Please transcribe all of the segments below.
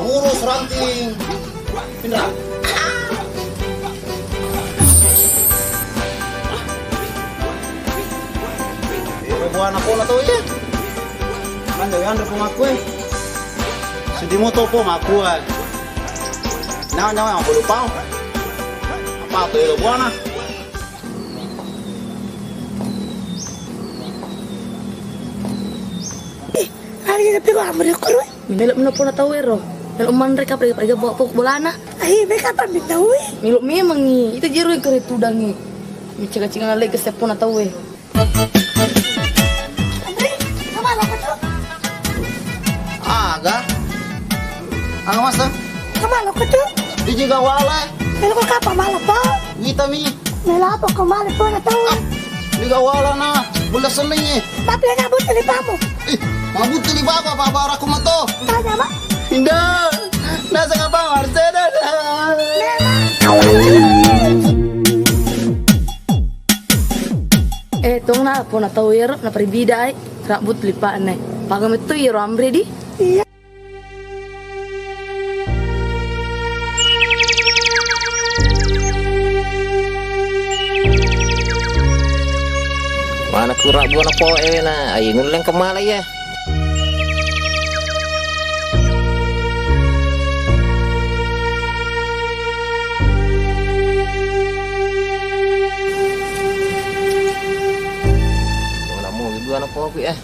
urus ranting. Pindah. Buwan ako na to eh. Ano yan, po ako eh. Sudi mo to po, ako eh. Nyawa, ako lupaw. Apa ito yung buwan na? Hari ini pergi ambil ekor. Melok mana pun tahu ero. Melok man mereka pergi bawa pok bolana. Ahi mereka apa minta we? Melok memang ni. Itu jeru yang kereta dangi. Cakap-cakap lagi ke pun tahu we. Andre, kamu apa tu? Aga. Ang mas na? Kamu apa tu? Di juga wala. Melo ko kapa mala pa? Kita mi. Melo apa ko mala pa na tahu? Di juga wala na. Bula seling eh. Tapi na buat ni pamu. Mabut ni baba babara ko mato. Tanya ba? Hindi. Nasa ka ba Mercedes? Tong na po na tahu ero na peribida ay. Rambut lipaan ay. Pagam itu ero ambre di. Iya. Mana kurang buat apa na? Ayo ngulang kemana ya? Mana mau buat apa ya?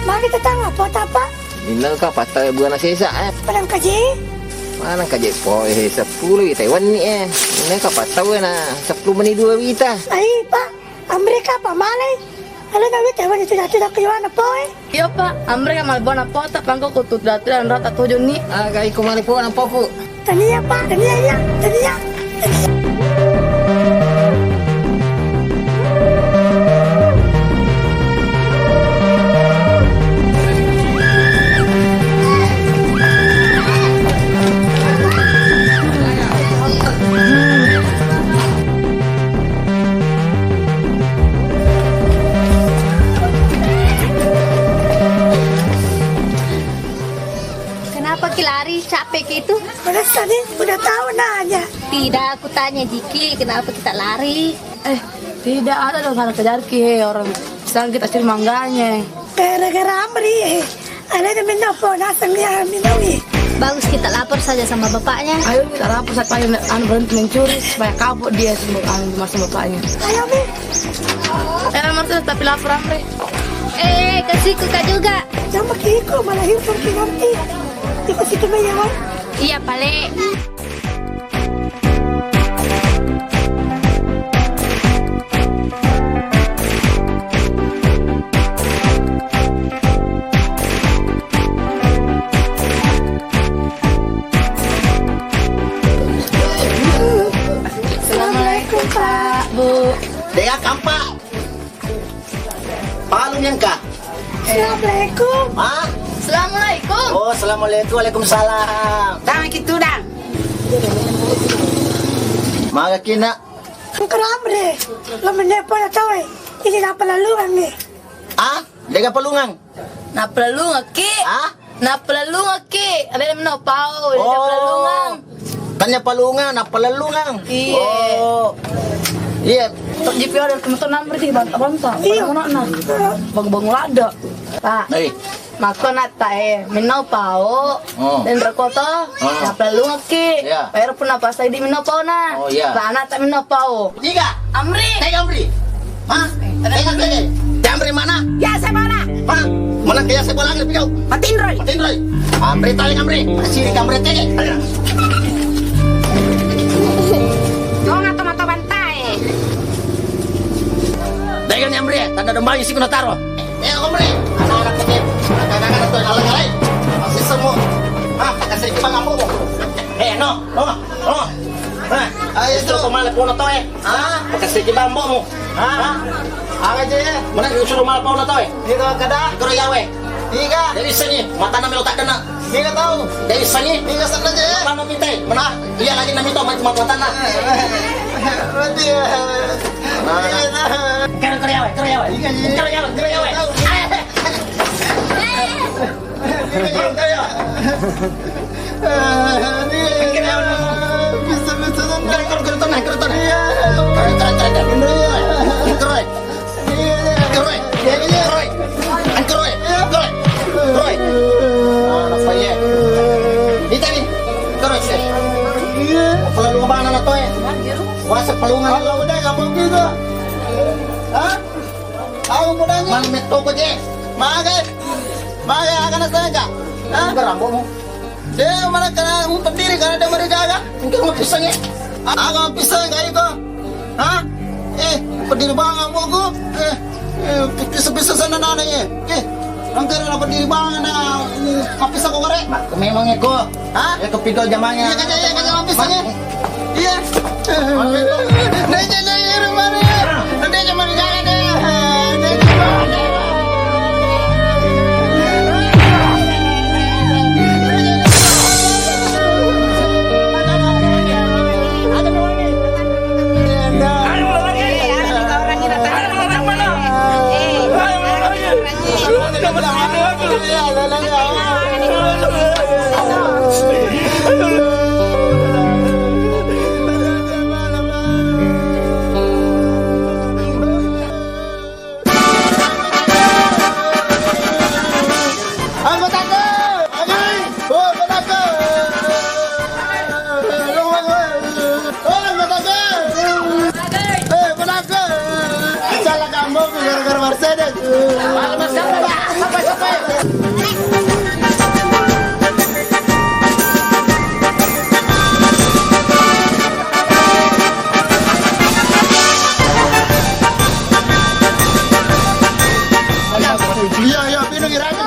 Mari kita tanya apa apa? Inilah kau patah buat nasi sak Padang kaji. Mana kajet po 10 Taiwan ni Ini kau patah na 10 menit 2 kita. Ahi pak, Amerika apa malai? Kalau nabi Taiwan itu jatuh ke mana po eh? Iya pak, ambre ka malbon apa tak pangko kutut datu dan rata tujuh ni. Kau kemana po nampak po? Tania pak, tania ya, tania. Kenapa lari capek gitu? Udah tadi, udah tahu nanya. Tidak, aku tanya Jiki, kenapa kita lari? Tidak ada dong sana kejar ki orang. Sekarang kita cari mangganya. Gara-gara Amri, ada yang minta po, nasang dia minta wi. Bagus kita lapor saja sama bapaknya. Ayo kita rapor saat pagi berhenti mencuri supaya kabur dia sama bapaknya. Ayo mi, Mercedes tapi lapor ambre. Kasih kuka juga. sama kiko malah himpun kinanti. Di situ meyawan. Iya, Pale. Assalamualaikum Pak. Bu, Deka kampa. Palung yang ka? Assalamualaikum. Ha? Assalamualaikum. Oh, assalamualaikum. Waalaikumsalam. Tama gitu dan. Maga kina. Bukan Amri, lo menepo na tahu eh. Ini apa laluan nih? Ah, deka palungang. Na perlu ngaki. Ah? Na perlu ngaki. Ada yang mau pau, ada perlu ngang. Tanya palungan, apa lalungang? Iya. Oh. Iya. Tok JP ada kemeton amri di bantah. Iya. Mana na? Bang lada. Pak. Eh, Mako na tae, minau pao, Oh. dan rekoto, na perlu ngaki. Iya. Pero pun apa saya di minau pao na. Oh, iya. Sana tak minau pao. tiga. Amri. Tega Amri. Hah? Tega Amri. Tega Amri mana? Ya saya mana? Hah? Mana kaya saya bolang ni pikau? Patin Roy. Patin Roy. Amri taling Amri. Kasih Amri tege. Dong atau mata bantai. Tega ni Amri. Tanda domba isi kuna taro. Tega Amri. Anak-anak kecil. Anak-anak tu alang-alang. Masih semua. Hah? Kasih kita ngamu. No. Ayo tu kemana pun atau Ah, kasih kita ambo. Ah. Aga je. Mana suruh mal pun atau Ini kada. Kuro yawe. Iga. Dari sini mata na melo tak dana. Tidak tahu. Dari sini. Tidak sana aja ya. Mana minta? Mana? Iya lagi nami to macam apa tanah. Berarti ya. Kerja we. Pelungan Kalau udah nggak mau gitu. Hah? Aku mudanya. Mang meto ko je. Magai. Magai akan saja. Hah? Berambo mo. Dia mana kena umpan diri karena dia mereka. Mungkin mo pisang eh. Aku pisah nggak itu? Hah? Berdiri banget aku. Pisah-pisah sana nananya. Angker na berdiri banget na. Mapisa ko kare. Memang eko. Hah? Eko pidol jamanya. Iya kaya mapisanya. Iya. Dia rumah dia. Dia cuma di jalan dia. Iya, pinang iraja.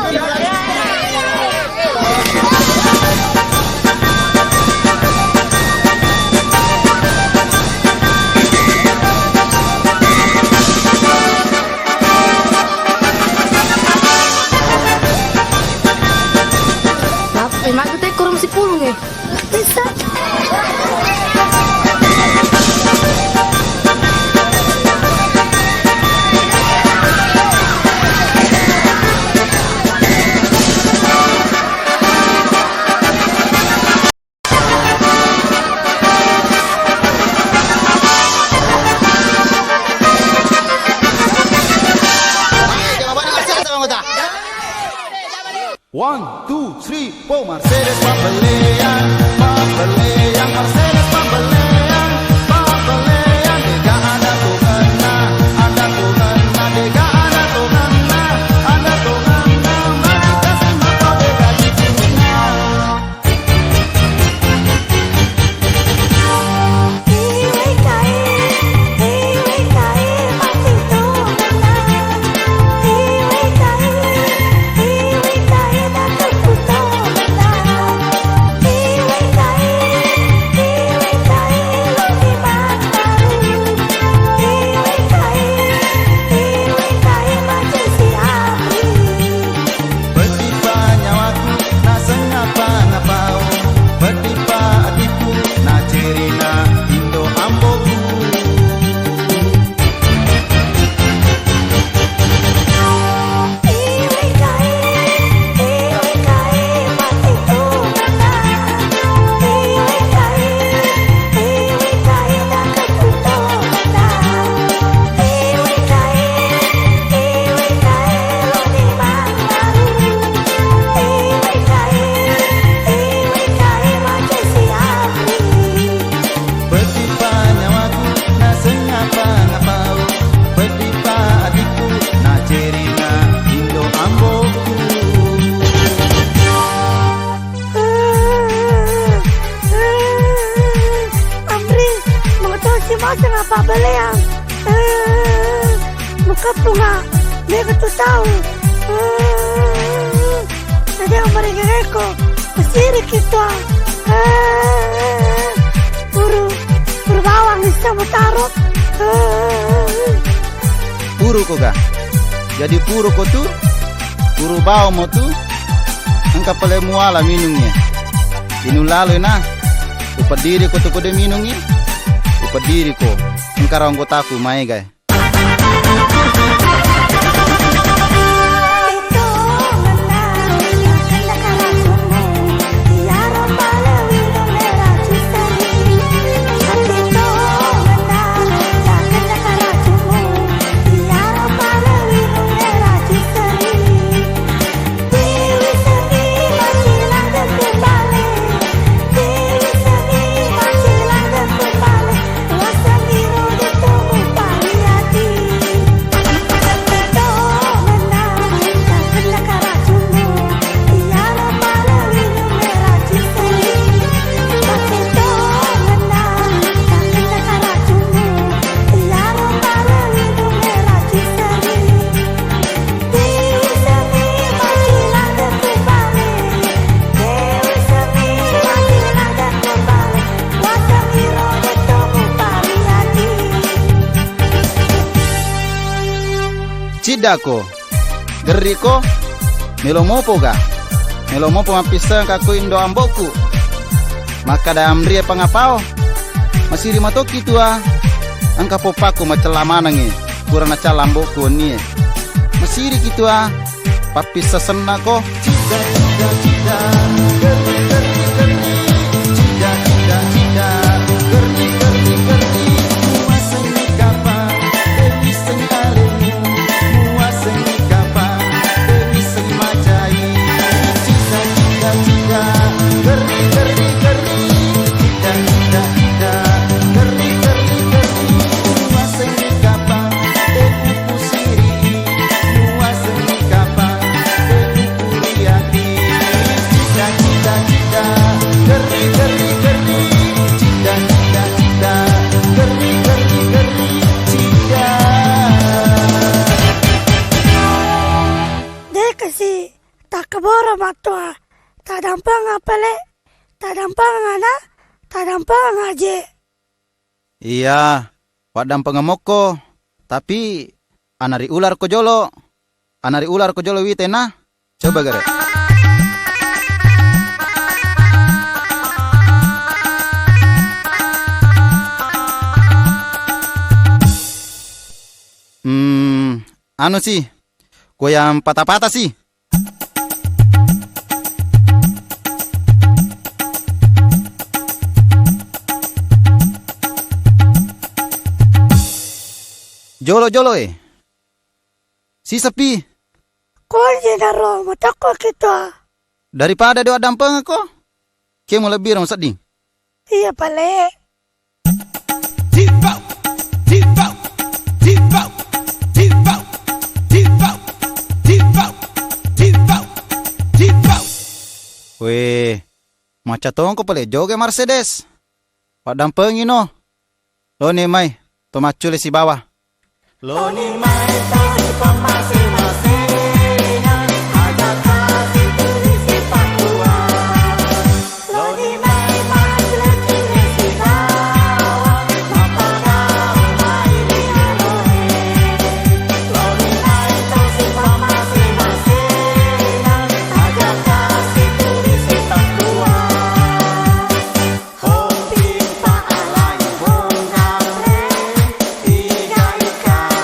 Emang kita kurang si pulung ya? Bisa. One, two, three, four. Mercedes pembelian, Mercedes pembelian. Dega ada tungana, dega ada tungana, mari kasih motor dega di sini. Pabaleang muka punga mereka tu tahu ada yang mereka reko masih kita buru bawang bisa mutaruh Puru ko ga? Jadi puru ko tu? Puru bawang mo tu? engka pale muala minungnya. Inu lalu na. Upa diri ko tuko de minungi. Upa diri ko. Engka rong taku mai gai. Cidako, geriko, melomopo ga, melomopo mapisa kaku indo amboku, maka da amri pangapao, masih lima toki tua, angka popaku macelamana nge, kurang acal amboku ni, masih kitua, papisa senako, Keboro matua, tadampang apale, tadampang ana, tadampang aje. Iya, wadam pengemoko, tapi anari ular ko jolo witena, coba gare. Anu sih, goyang patah-patah sih. Jolo si sepi. Kau jenaro matako kita. Daripada doa dampeng ko, kamu lebih orang sedih. Iya pale. Weh, maca tong ko pale joge Mercedes. Pak dampeng ino. Lo nih mai, pemacule si bawah. Loni mai tadi masing-masing ajak kasih tulis Papua. Loni mai lagi si bawah mata kau mai dialoe. Loni mai tadi masing-masing ajak kasih tulis Papua. Hobi pa alai hongamre tiga ika.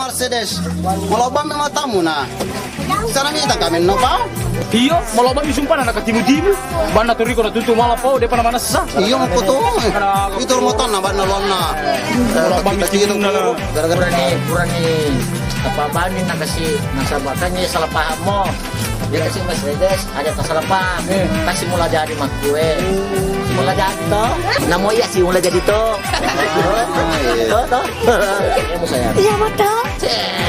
Mercedes. Mau lobang memang tamu nah. Sana minta kami no pau. Iya, malah bang sumpah anak timu-timu. Banda tuh Riko tutu malah pau depan mana sah. Iya mau foto. Itu rumah tanah bana lona. Kita Nah, Gara-gara nih, apa banding nak kasih nasabah kan dia salah paham mo. Dia kasih Mercedes, ada tak salah paham. Kasih mula jadi mak gue. Mula jadi toh. Namo iya sih mula jadi toh. Toh. Ini mau saya. Iya, betul. Cek.